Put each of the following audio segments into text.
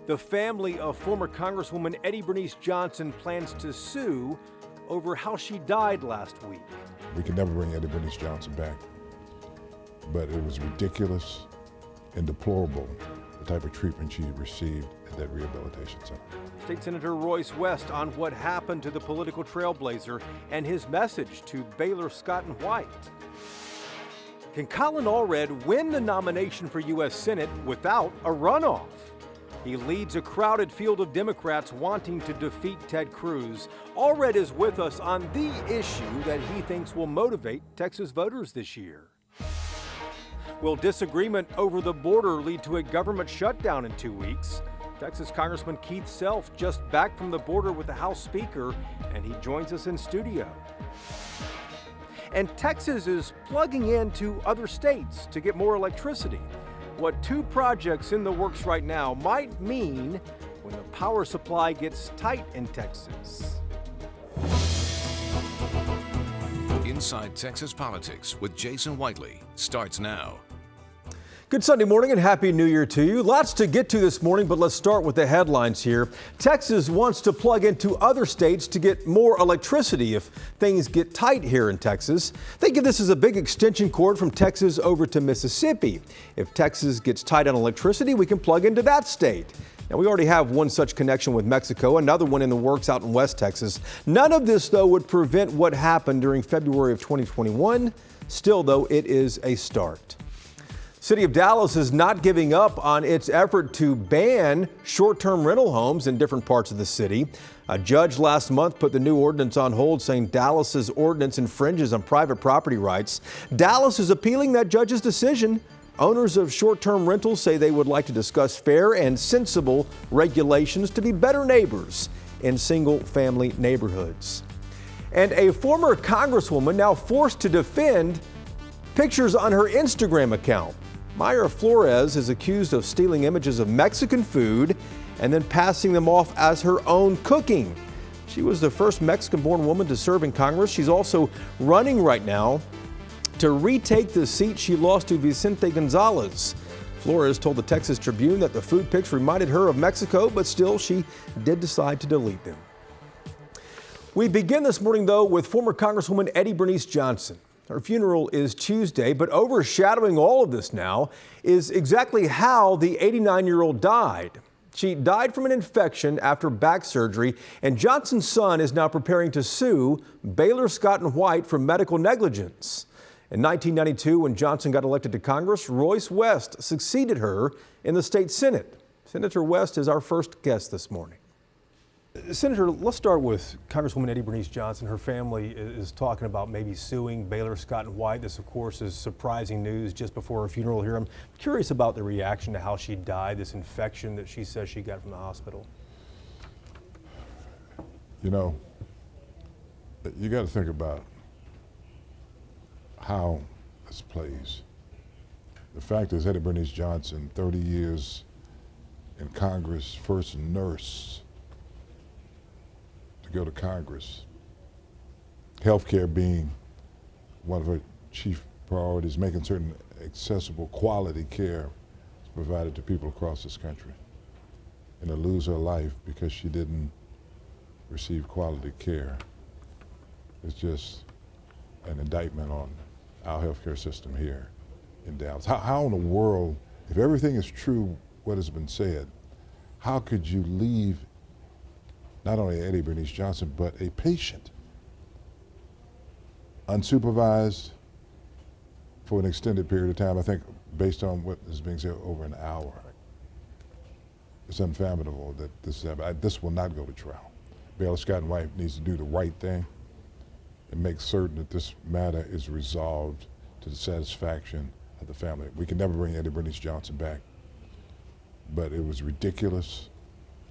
The family of former Congresswoman Bernice Johnson plans to sue over how she died last week. We could never bring Bernice Johnson back, but it was ridiculous and deplorable the type of treatment she received at that rehabilitation center. State Senator Royce West on what happened to the political trailblazer and his message to Baylor Scott and White. Can Colin Allred win the nomination for U.S. Senate without a runoff? He leads a crowded field of Democrats wanting to defeat Ted Cruz. Allred is with us on the issue that he thinks will motivate Texas voters this year. Will disagreement over the border lead to a government shutdown in 2 weeks? Texas Congressman Keith Self just back from the border with the House Speaker, and he joins us in studio. And Texas is plugging into other states to get more electricity. What two projects in the works right now might mean when the power supply gets tight in Texas. Inside Texas Politics with Jason Whiteley starts now. Good Sunday morning and Happy New Year to you. Lots to get to this morning, but let's start with the headlines here. Texas wants to plug into other states to get more electricity if things get tight here in Texas. Think of this as a big extension cord from Texas over to Mississippi. If Texas gets tight on electricity, we can plug into that state. Now, we already have one such connection with Mexico, another one in the works out in West Texas. None of this, though, would prevent what happened during February of 2021. Still, though, it is a start. City of Dallas is not giving up on its effort to ban short-term rental homes in different parts of the city. A judge last month put the new ordinance on hold, saying Dallas's ordinance infringes on private property rights. Dallas is appealing that judge's decision. Owners of short-term rentals say they would like to discuss fair and sensible regulations to be better neighbors in single-family neighborhoods. And a former Congresswoman now forced to defend pictures on her Instagram account. Mayra Flores is accused of stealing images of Mexican food and then passing them off as her own cooking. She was the first Mexican-born woman to serve in Congress. She's also running right now to retake the seat she lost to Vicente Gonzalez. Flores told the Texas Tribune that the food pics reminded her of Mexico, but still she did decide to delete them. We begin this morning, though, with former Congresswoman Bernice Johnson. Her funeral is Tuesday, but overshadowing all of this now is exactly how the 89-year-old died. She died from an infection after back surgery, and Johnson's son is now preparing to sue Baylor Scott and White for medical negligence. In 1992, when Johnson got elected to Congress, Royce West succeeded her in the state Senate. Senator West is our first guest this morning. Senator, let's start with Congresswoman Bernice Johnson. Her family is talking about maybe suing Baylor Scott and White. This, of course, is surprising news just before her funeral here. I'm curious about the reaction to how she died, this infection that she says she got from the hospital. You know, you got to think about how this plays. The fact is, Bernice Johnson, 30 years in Congress, first nurse to go to Congress, healthcare being one of her chief priorities, making certain accessible quality care is provided to people across this country, and to lose her life because she didn't receive quality care is just an indictment on our healthcare system here in Dallas. How in the world, if everything is true, what has been said, how could you leave not only Bernice Johnson, but a patient unsupervised for an extended period of time? I think based on what is being said, over an hour. It's unfathomable that this happened. This will not go to trial. Baylor Scott and White needs to do the right thing and make certain that this matter is resolved to the satisfaction of the family. We can never bring Bernice Johnson back, but it was ridiculous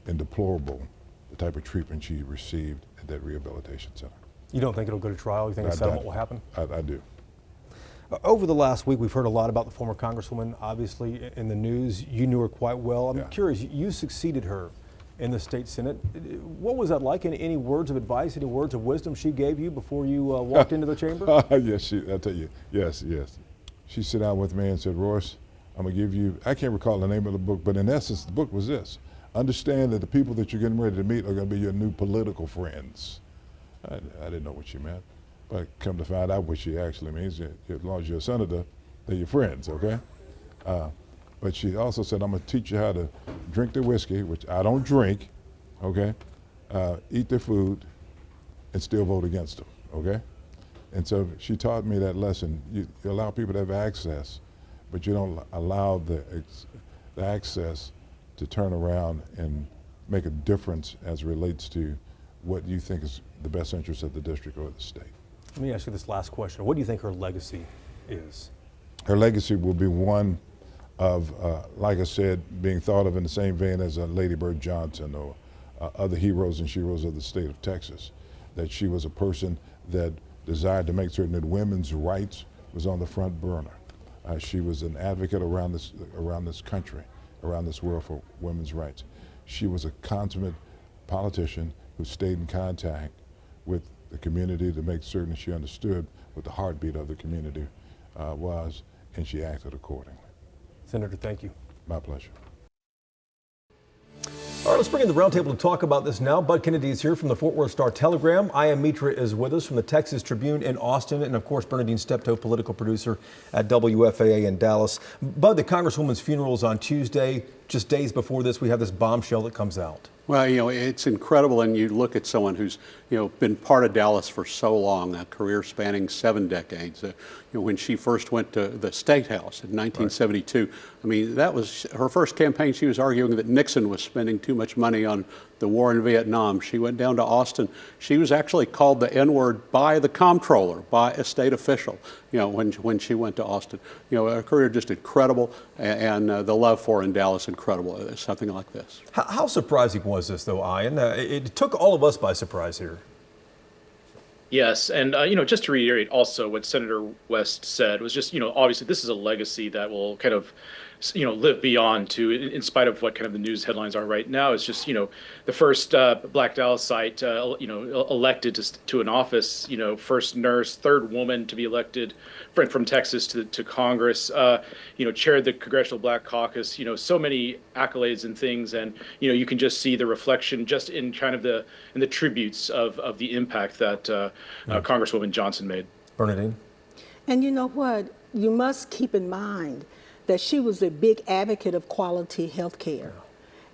and deplorable the type of treatment she received at that rehabilitation center. You don't think it'll go to trial? You think a settlement will happen? I do. Over the last week, we've heard a lot about the former Congresswoman, obviously, in the news. You knew her quite well. I'm curious, you succeeded her in the state Senate. What was that like? Any words of advice, any words of wisdom she gave you before you walked into the chamber? Yes, I'll tell you, yes. She sat down with me and said, Royce, I'm gonna give you, I can't recall the name of the book, but in essence, the book was this: understand that the people that you're getting ready to meet are going to be your new political friends. I didn't know what she meant, but come to find out what she actually means, as long as you're a senator, they're your friends, okay? But she also said, I'm going to teach you how to drink the whiskey, which I don't drink, okay? Eat their food, and still vote against them, okay? And so she taught me that lesson. You allow people to have access, but you don't allow the access to turn around and make a difference as it relates to what you think is the best interest of the district or the state. Let me ask you this last question. What do you think her legacy is? Her legacy will be one of, like I said, being thought of in the same vein as Lady Bird Johnson or other heroes and sheroes of the state of Texas. That she was a person that desired to make certain that women's rights was on the front burner. She was an advocate around this country, around this world for women's rights. She was a consummate politician who stayed in contact with the community to make certain she understood what the heartbeat of the community was, and she acted accordingly. Senator, thank you. My pleasure. All right, let's bring in the roundtable to talk about this now. Bud Kennedy is here from the Fort Worth Star-Telegram. Ian Mitra is with us from the Texas Tribune in Austin. And of course, Bernadine Steptoe, political producer at WFAA in Dallas. Bud, the Congresswoman's funeral is on Tuesday. Just days before this, we have this bombshell that comes out. Well, it's incredible, and you look at someone who's, been part of Dallas for so long, a career spanning 7 decades. When she first went to the State House in 1972, right. I mean, that was her first campaign. She was arguing that Nixon was spending too much money on the war in Vietnam. She went down to Austin. She was actually called the N-word by the comptroller, by a state official, when she went to Austin. Her career just incredible, and the love for her in Dallas incredible. Something like this. How surprising was this, though, Ian? It took all of us by surprise here. Yes, and just to reiterate also what Senator West said was just, obviously this is a legacy that will kind of, live beyond to, in spite of what kind of the news headlines are right now. It's just, the first Black Dallassite, elected to an office, first nurse, third woman to be elected from Texas to Congress, chaired the Congressional Black Caucus, so many accolades and things. And, you can just see the reflection just in kind of in the tributes of the impact that Congresswoman Johnson made. Bernadine? And you know what? You must keep in mind that she was a big advocate of quality health care.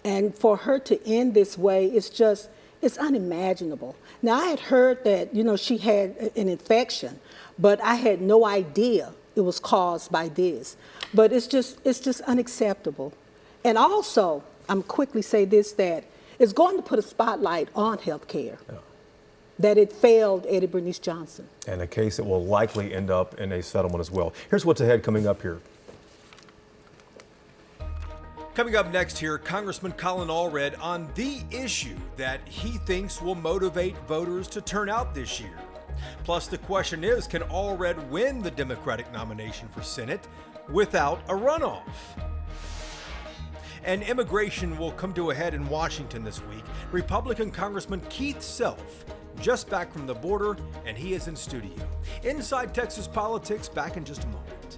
And for her to end this way, it's unimaginable. Now, I had heard that, she had an infection, but I had no idea it was caused by this. But it's just unacceptable. And also, I'm quickly say this, that it's going to put a spotlight on health care. Yeah. That it failed Eddie Bernice Johnson. And a case that will likely end up in a settlement as well. Here's what's ahead coming up here. Coming up next here, Congressman Colin Allred on the issue that he thinks will motivate voters to turn out this year. Plus, the question is, can Allred win the Democratic nomination for Senate without a runoff? And immigration will come to a head in Washington this week. Republican Congressman Keith Self just back from the border, and he is in studio. Inside Texas Politics, back in just a moment.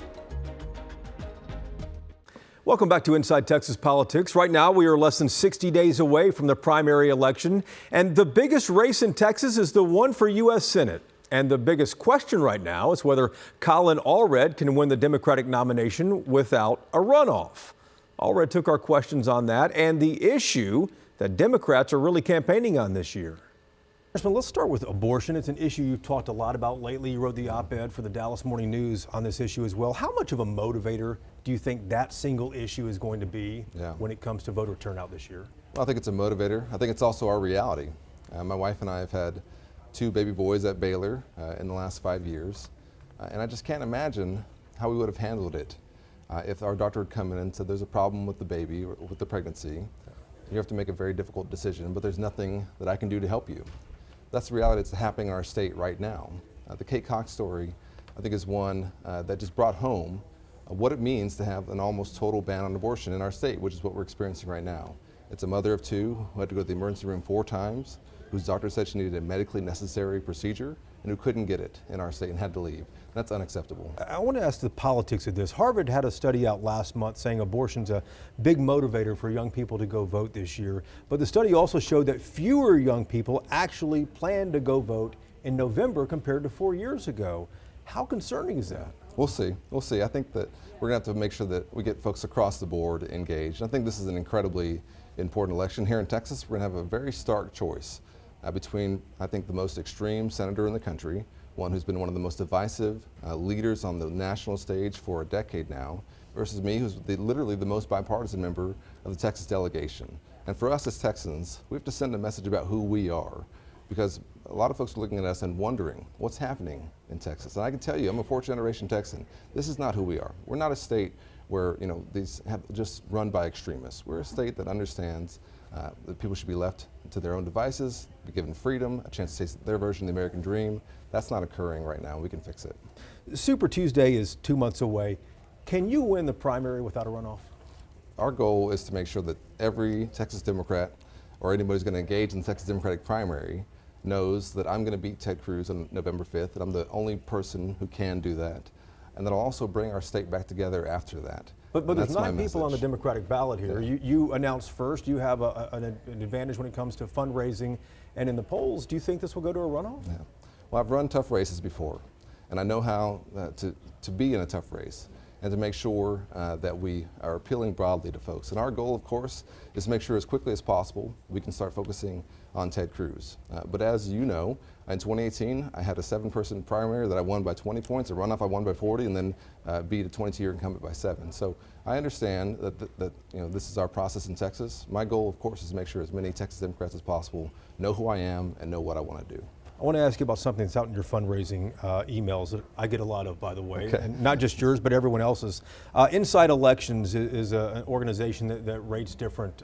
Welcome back to Inside Texas Politics. Right now, we are less than 60 days away from the primary election, and the biggest race in Texas is the one for U.S. Senate. And the biggest question right now is whether Colin Allred can win the Democratic nomination without a runoff. Allred took our questions on that and the issue that Democrats are really campaigning on this year. Let's start with abortion. It's an issue you've talked a lot about lately. You wrote the op-ed for the Dallas Morning News on this issue as well. How much of a motivator do you think that single issue is going to be when it comes to voter turnout this year? Well, I think it's a motivator. I think it's also our reality. My wife and I have had 2 baby boys at Baylor in the last 5 years. And I just can't imagine how we would have handled it if our doctor had come in and said there's a problem with the baby or with the pregnancy. You have to make a very difficult decision, but there's nothing that I can do to help you. That's the reality that's happening in our state right now. The Kate Cox story, I think, is one that just brought home what it means to have an almost total ban on abortion in our state, which is what we're experiencing right now. It's a mother of 2 who had to go to the emergency room 4 times, whose doctor said she needed a medically necessary procedure and who couldn't get it in our state and had to leave. That's unacceptable. I want to ask the politics of this. Harvard had a study out last month saying abortion's a big motivator for young people to go vote this year. But the study also showed that fewer young people actually plan to go vote in November compared to 4 years ago. How concerning is that? We'll see. We'll see. I think that we're going to have to make sure that we get folks across the board engaged. I think this is an incredibly important election. Here in Texas, we're going to have a very stark choice between, I think, the most extreme senator in the country, one who's been one of the most divisive leaders on the national stage for a decade now, versus me, who's literally the most bipartisan member of the Texas delegation. And for us as Texans, we have to send a message about who we are, because a lot of folks are looking at us and wondering what's happening in Texas. And I can tell you, I'm a fourth-generation Texan. This is not who we are. We're not a state where these have just run by extremists. We're a state that understands that people should be left to their own devices, be given freedom, a chance to taste their version of the American dream. That's not occurring right now. We can fix it. Super Tuesday is 2 months away. Can you win the primary without a runoff? Our goal is to make sure that every Texas Democrat or anybody who's going to engage in the Texas Democratic primary knows that I'm going to beat Ted Cruz on November 5th, that I'm the only person who can do that, and that I'll also bring our state back together after that. But there's 9 people on the Democratic ballot here. Yeah. You announced first. You have an advantage when it comes to fundraising. And in the polls, do you think this will go to a runoff? Yeah. Well, I've run tough races before, and I know how to be in a tough race and to make sure that we are appealing broadly to folks. And our goal, of course, is to make sure as quickly as possible we can start focusing on Ted Cruz. But as you know, in 2018, I had a 7-person primary that I won by 20 points, a runoff I won by 40, and then beat a 22-year incumbent by 7. So I understand that this is our process in Texas. My goal, of course, is to make sure as many Texas Democrats as possible know who I am and know what I want to do. I want to ask you about something that's out in your fundraising emails that I get a lot of, by the way, okay. And not just yours, but everyone else's. Inside Elections is an organization that rates different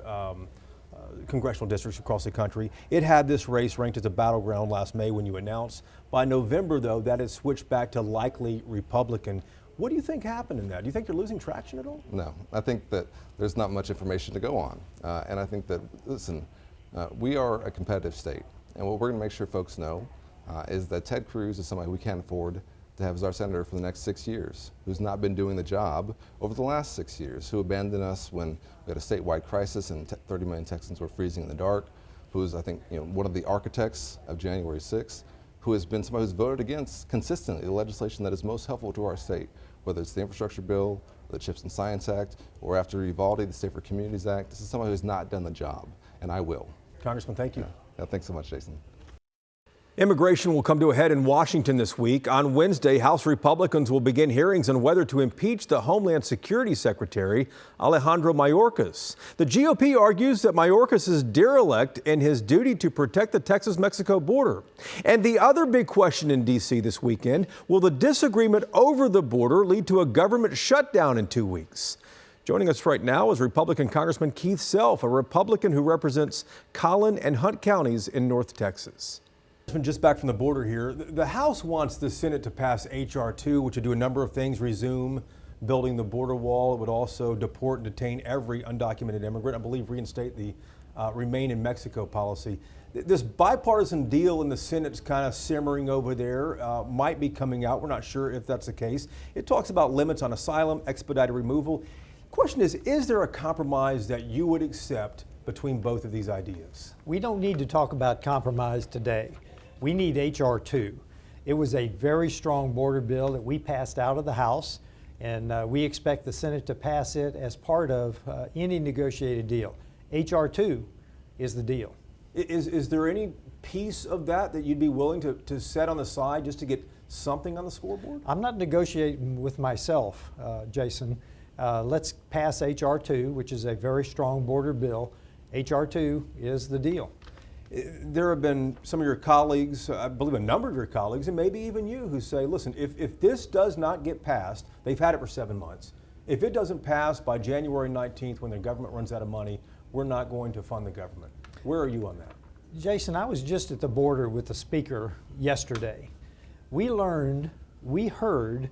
congressional districts across the country. It had this race ranked as a battleground last May when you announced. By November, though, that has switched back to likely Republican. What do you think happened in that? Do you think you're losing traction at all? No, I think that there's not much information to go on. And I think that, listen, we are a competitive state. And what we're going to make sure folks know is that Ted Cruz is somebody we can't afford to have as our senator for the next 6 years, who's not been doing the job over the last 6 years, who abandoned us when we had a statewide crisis and 30 million Texans were freezing in the dark, who's, I think, one of the architects of January 6th, who has been somebody who's voted against consistently the legislation that is most helpful to our state, whether it's the infrastructure bill, or the CHIPS and Science Act, or after Uvalde, the State for Communities Act. This is somebody who has not done the job, and I will. Congressman, thank you. Yeah, thanks so much, Jason. Immigration will come to a head in Washington this week. On Wednesday, House Republicans will begin hearings on whether to impeach the Homeland Security Secretary, Alejandro Mayorkas. The GOP argues that Mayorkas is derelict in his duty to protect the Texas-Mexico border. And the other big question in D.C. this weekend, will the disagreement over the border lead to a government shutdown in 2 weeks? Joining us right now is Republican Congressman Keith Self, a Republican who represents Collin and Hunt counties in North Texas. Just back from the border here, the House wants the Senate to pass H.R. 2, which would do a number of things: resume building the border wall. It would also deport and detain every undocumented immigrant. I believe reinstate the Remain in Mexico policy. This bipartisan deal in the Senate is kind of simmering over there, might be coming out. We're not sure if that's the case. It talks about limits on asylum, expedited removal. Question is there a compromise that you would accept between both of these ideas? We don't need to talk about compromise today. We need H.R. 2. It was a very strong border bill that we passed out of the House, and we expect the Senate to pass it as part of any negotiated deal. H.R. 2 is the deal. Is there any piece of that you'd be willing to set on the side just to get something on the scoreboard? I'm not negotiating with myself, Jason. Let's pass H.R. 2, which is a very strong border bill. H.R. 2 is the deal. There have been some of your colleagues, I believe a number of your colleagues, and maybe even you, who say, listen, if this does not get passed, they've had it for 7 months. If it doesn't pass by January 19th when the government runs out of money, we're not going to fund the government. Where are you on that? Jason, I was just at the border with the Speaker yesterday. We heard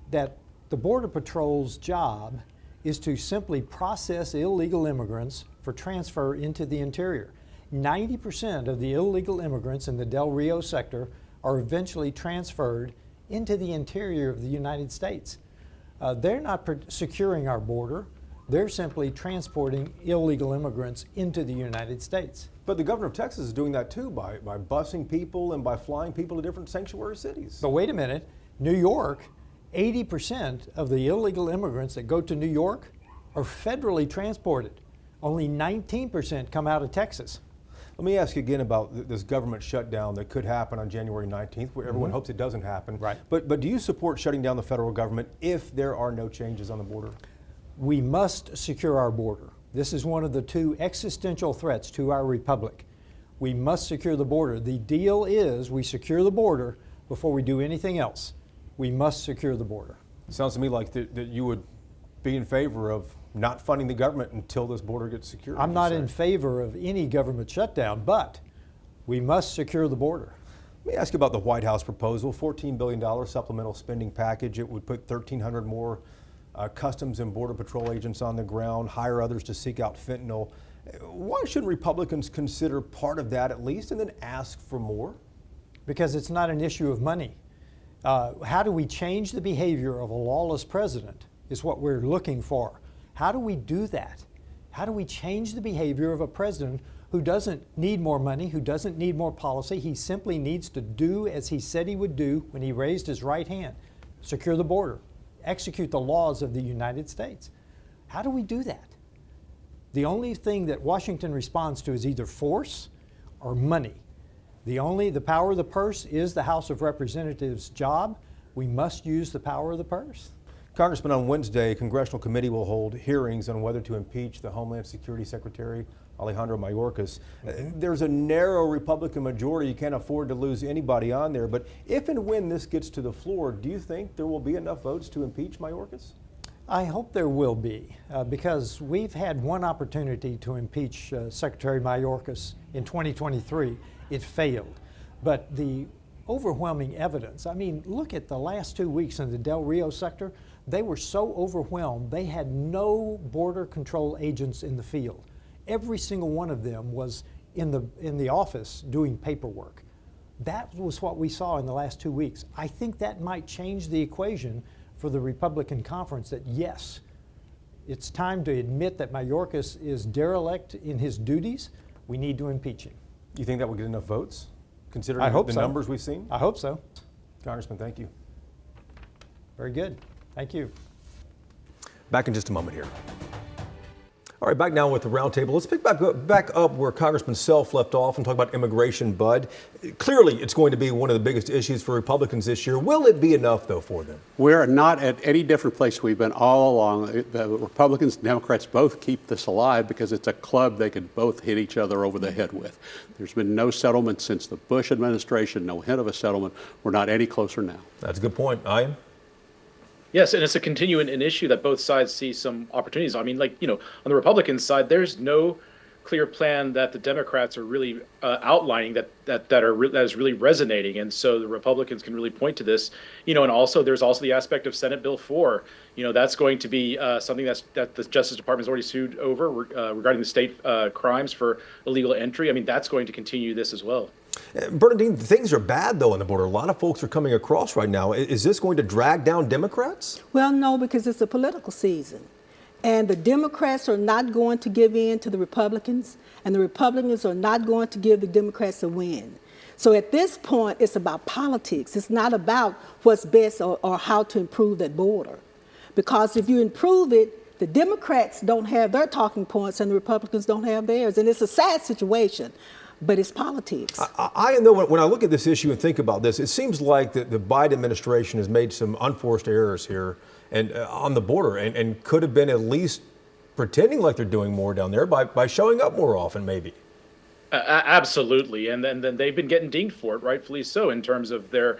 that the Border Patrol's job is to simply process illegal immigrants for transfer into the interior. 90% of the illegal immigrants in the Del Rio sector are eventually transferred into the interior of the United States. They're not securing our border. They're simply transporting illegal immigrants into the United States. But the governor of Texas is doing that too by busing people and by flying people to different sanctuary cities. But wait a minute, New York, 80% of the illegal immigrants that go to New York are federally transported. Only 19% come out of Texas. Let me ask you again about this government shutdown that could happen on January 19th, where everyone hopes it doesn't happen. Right. But do you support shutting down the federal government if there are no changes on the border? We must secure our border. This is one of the two existential threats to our republic. We must secure the border. The deal is we secure the border before we do anything else. We must secure the border. It sounds to me like that you would be in favor of not funding the government until this border gets secured. I'm not in favor of any government shutdown, but we must secure the border. Let me ask you about the White House proposal, $14 billion supplemental spending package. It would put 1,300 more Customs and Border Patrol agents on the ground, hire others to seek out fentanyl. Why shouldn't Republicans consider part of that at least and then ask for more? Because it's not an issue of money. How do we change the behavior of a lawless president is what we're looking for. How do we do that? How do we change the behavior of a president who doesn't need more money, who doesn't need more policy? He simply needs to do as he said he would do when he raised his right hand, secure the border, execute the laws of the United States. How do we do that? The only thing that Washington responds to is either force or money. The power of the purse is the House of Representatives' job. We must use the power of the purse. Congressman, on Wednesday, a congressional committee will hold hearings on whether to impeach the Homeland Security Secretary, Alejandro Mayorkas. There's a narrow Republican majority. You can't afford to lose anybody on there. But if and when this gets to the floor, do you think there will be enough votes to impeach Mayorkas? I hope there will be, because we've had one opportunity to impeach Secretary Mayorkas in 2023. It failed. But the overwhelming evidence, I mean, look at the last 2 weeks in the Del Rio sector. They were so overwhelmed, they had no border control agents in the field. Every single one of them was in the office doing paperwork. That was what we saw in the last 2 weeks. I think that might change the equation for the Republican conference that yes, it's time to admit that Mayorkas is derelict in his duties. We need to impeach him. You think that will get enough votes, considering I hope the so. numbers we've seen? I hope so. Congressman, thank you. Very good. Thank you. Back in just a moment here. All right, back now with the roundtable. Let's pick back up where Congressman Self left off and talk about immigration, Bud. Clearly, it's going to be one of the biggest issues for Republicans this year. Will it be enough, though, for them? We're not at any different place we've been all along. The Republicans and Democrats both keep this alive because it's a club they could both hit each other over the head with. There's been no settlement since the Bush administration, no hint of a settlement. We're not any closer now. That's a good point. Ian? Yes, and it's a continuing an issue that both sides see some opportunities. I mean, like, on the Republican side, there's no clear plan that the Democrats are really outlining that is really resonating, and so the Republicans can really point to this. And also there's also the aspect of Senate Bill 4. That's going to be something that the Justice Department has already sued over regarding the state crimes for illegal entry. I mean, that's going to continue this as well. Bernadine, things are bad, though, on the border. A lot of folks are coming across right now. Is this going to drag down Democrats? Well, no, because it's a political season. And the Democrats are not going to give in to the Republicans, and the Republicans are not going to give the Democrats a win. So at this point, it's about politics. It's not about what's best or how to improve that border. Because if you improve it, the Democrats don't have their talking points and the Republicans don't have theirs. And it's a sad situation. But it's politics. I know when I look at this issue and think about this, it seems like the Biden administration has made some unforced errors here and on the border and could have been at least pretending like they're doing more down there by showing up more often, maybe. Absolutely, and then they've been getting dinged for it, rightfully so, in terms of their,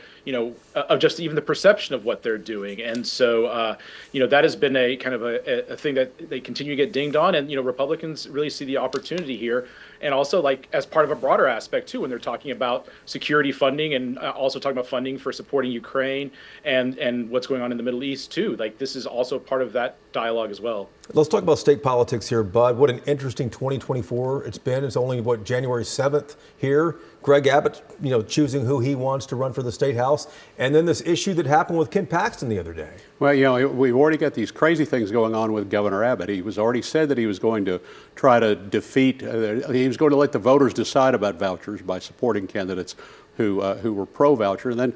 of just even the perception of what they're doing, and so, that has been a kind of a thing that they continue to get dinged on, and Republicans really see the opportunity here, and also like as part of a broader aspect too, when they're talking about security funding and also talking about funding for supporting Ukraine and what's going on in the Middle East too. Like this is also part of that dialogue as well. Let's talk about state politics here, Bud. What an interesting 2024 it's been. It's only, January 7th here. Greg Abbott, choosing who he wants to run for the state house. And then this issue that happened with Ken Paxton the other day. Well, we've already got these crazy things going on with Governor Abbott. He was already said that he was going to try to defeat, he was going to let the voters decide about vouchers by supporting candidates who were pro-voucher. And then,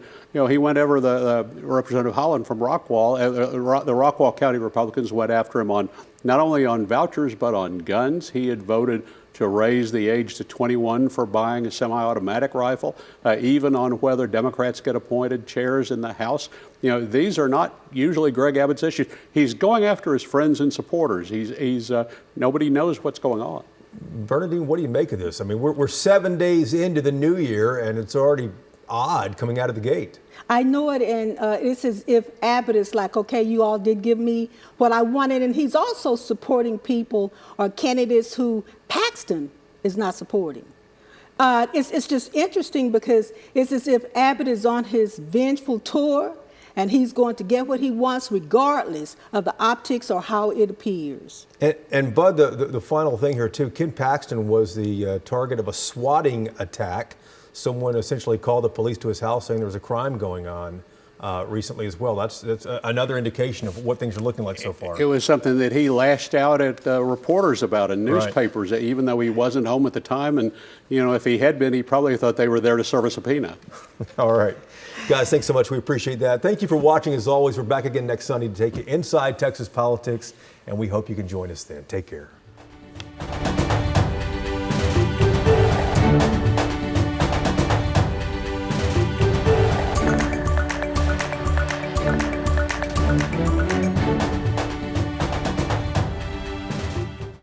he went over the Representative Holland from Rockwall. The Rockwall County Republicans went after him on not only on vouchers, but on guns. He had voted to raise the age to 21 for buying a semi-automatic rifle, even on whether Democrats get appointed chairs in the House. These are not usually Greg Abbott's issues. He's going after his friends and supporters. Nobody knows what's going on. Bernadine, what do you make of this? I mean, we're 7 days into the new year, and it's already odd coming out of the gate. I know it, and it's as if Abbott is like, okay, you all did give me what I wanted, and he's also supporting people or candidates who Paxton is not supporting. It's just interesting because it's as if Abbott is on his vengeful tour, and he's going to get what he wants regardless of the optics or how it appears. And Bud, the final thing here too, Ken Paxton was the target of a swatting attack. Someone essentially called the police to his house saying there was a crime going on recently as well. That's another indication of what things are looking like so far. It was something that he lashed out at reporters about in newspapers, right, even though he wasn't home at the time. And, if he had been, he probably thought they were there to serve a subpoena. All right. Guys, thanks so much. We appreciate that. Thank you for watching. As always, we're back again next Sunday to take you inside Texas politics, and we hope you can join us then. Take care.